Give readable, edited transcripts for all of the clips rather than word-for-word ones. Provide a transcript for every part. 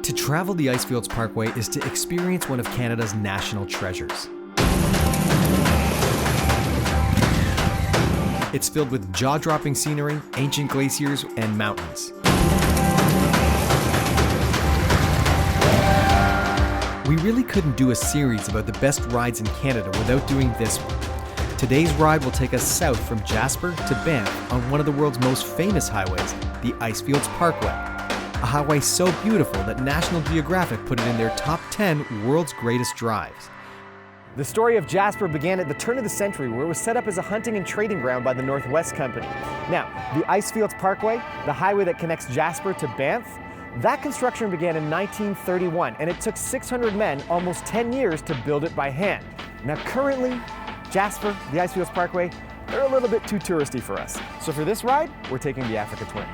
To travel the Icefields Parkway is to experience one of Canada's national treasures. It's filled with jaw-dropping scenery, ancient glaciers, and mountains. We really couldn't do a series about the best rides in Canada without doing this one. Today's ride will take us south from Jasper to Banff on one of the world's most famous highways, the Icefields Parkway. A highway so beautiful that National Geographic put it in their top 10 world's greatest drives. The story of Jasper began at the turn of the century, where it was set up as a hunting and trading ground by the Northwest Company. Now, the Icefields Parkway, the highway that connects Jasper to Banff, that construction began in 1931, and it took 600 men almost 10 years to build it by hand. Now currently, Jasper, the Icefields Parkway, they're a little bit too touristy for us. So for this ride, we're taking the Africa Twin.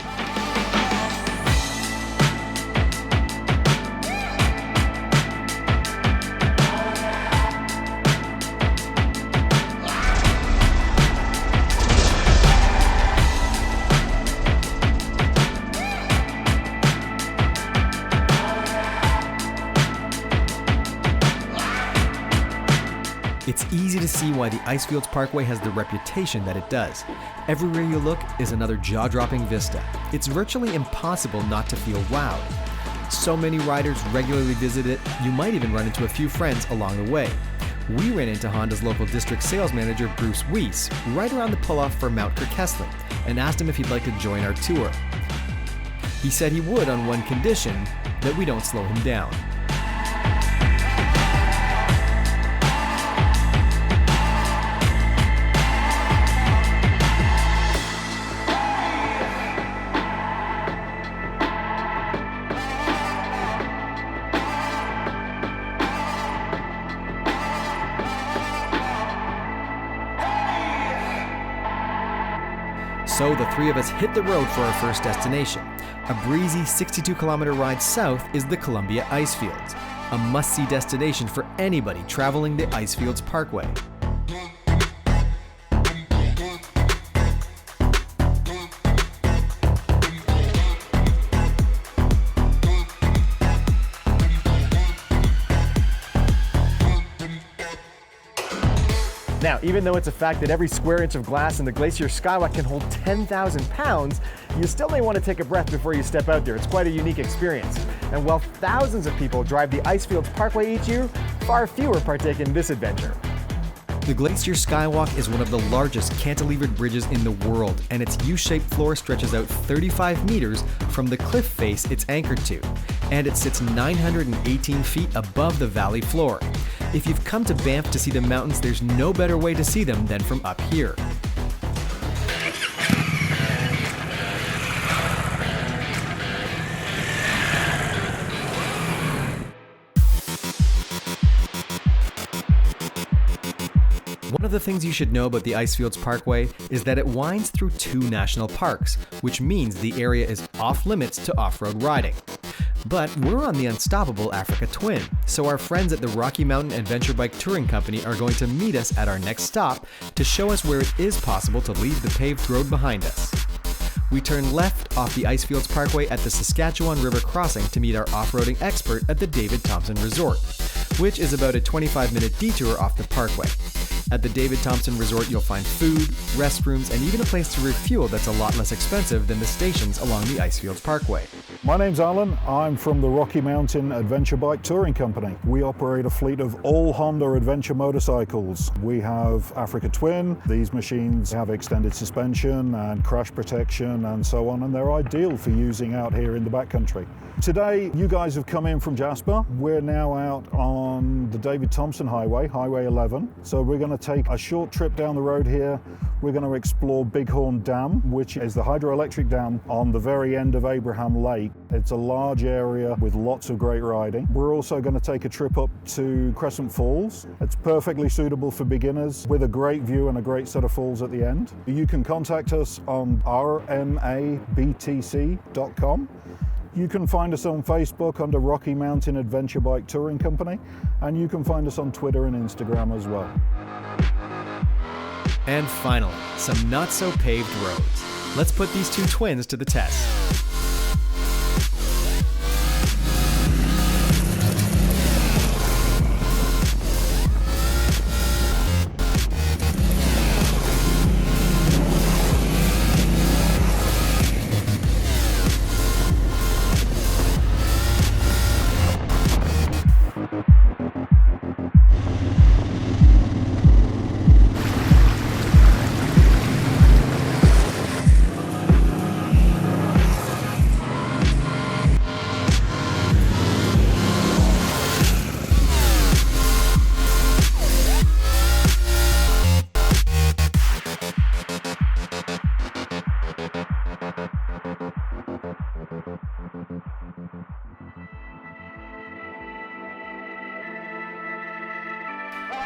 It's easy to see why the Icefields Parkway has the reputation that it does. Everywhere you look is another jaw-dropping vista. It's virtually impossible not to feel wowed. So many riders regularly visit it, you might even run into a few friends along the way. We ran into Honda's local district sales manager, Bruce Weiss, right around the pull-off for Mount Kirkestling, and asked him if he'd like to join our tour. He said he would on one condition, that we don't slow him down. So the three of us hit the road for our first destination. A breezy 62-kilometer ride south is the Columbia Icefields, a must-see destination for anybody traveling the Icefields Parkway. Now, even though it's a fact that every square inch of glass in the Glacier Skywalk can hold 10,000 pounds, you still may want to take a breath before you step out there. It's quite a unique experience. And while thousands of people drive the Icefields Parkway each year, far fewer partake in this adventure. The Glacier Skywalk is one of the largest cantilevered bridges in the world, and its U-shaped floor stretches out 35 meters from the cliff face it's anchored to, and it sits 918 feet above the valley floor. If you've come to Banff to see the mountains, there's no better way to see them than from up here. One of the things you should know about the Icefields Parkway is that it winds through 2 national parks, which means the area is off limits to off-road riding. But we're on the unstoppable Africa Twin, so our friends at the Rocky Mountain Adventure Bike Touring Company are going to meet us at our next stop to show us where it is possible to leave the paved road behind us. We turn left off the Icefields Parkway at the Saskatchewan River crossing to meet our off-roading expert at the David Thompson Resort, which is about a 25-minute detour off the parkway. At the David Thompson Resort, you'll find food, restrooms, and even a place to refuel that's a lot less expensive than the stations along the Icefields Parkway. My name's Alan. I'm from the Rocky Mountain Adventure Bike Touring Company. We operate a fleet of all Honda adventure motorcycles. We have Africa Twin. These machines have extended suspension and crash protection and so on, and they're ideal for using out here in the backcountry. Today, you guys have come in from Jasper. We're now out on the David Thompson Highway, Highway 11. So we're going to take a short trip down the road here. We're going to explore Bighorn Dam, which is the hydroelectric dam on the very end of Abraham Lake. It's a large area with lots of great riding. We're also going to take a trip up to Crescent Falls. It's perfectly suitable for beginners with a great view and a great set of falls at the end. You can contact us on rmabtc.com. You can find us on Facebook under Rocky Mountain Adventure Bike Touring Company, and you can find us on Twitter and Instagram as well. And finally, some not-so-paved roads. Let's put these 2 twins to the test.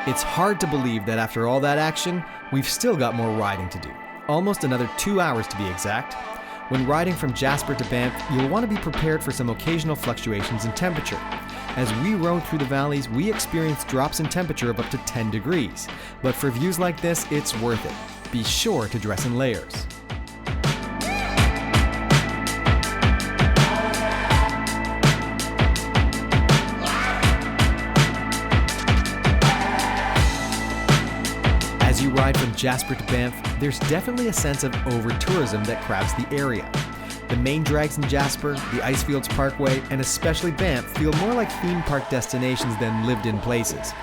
It's hard to believe that after all that action, we've still got more riding to do. Almost another 2 hours to be exact. When riding from Jasper to Banff, you'll want to be prepared for some occasional fluctuations in temperature. As we rode through the valleys, we experienced drops in temperature of up to 10 degrees. But for views like this, it's worth it. Be sure to dress in layers. As you ride from Jasper to Banff, there's definitely a sense of over-tourism that crowds the area. The main drags in Jasper, the Icefields Parkway, and especially Banff feel more like theme park destinations than lived-in places.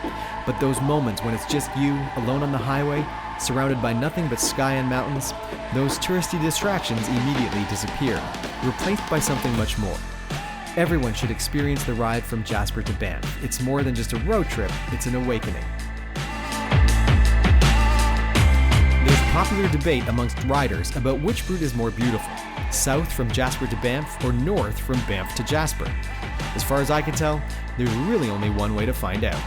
But those moments when it's just you, alone on the highway, surrounded by nothing but sky and mountains, those touristy distractions immediately disappear, replaced by something much more. Everyone should experience the ride from Jasper to Banff. It's more than just a road trip, it's an awakening. There's popular debate amongst riders about which route is more beautiful, south from Jasper to Banff or north from Banff to Jasper. As far as I can tell, there's really only one way to find out.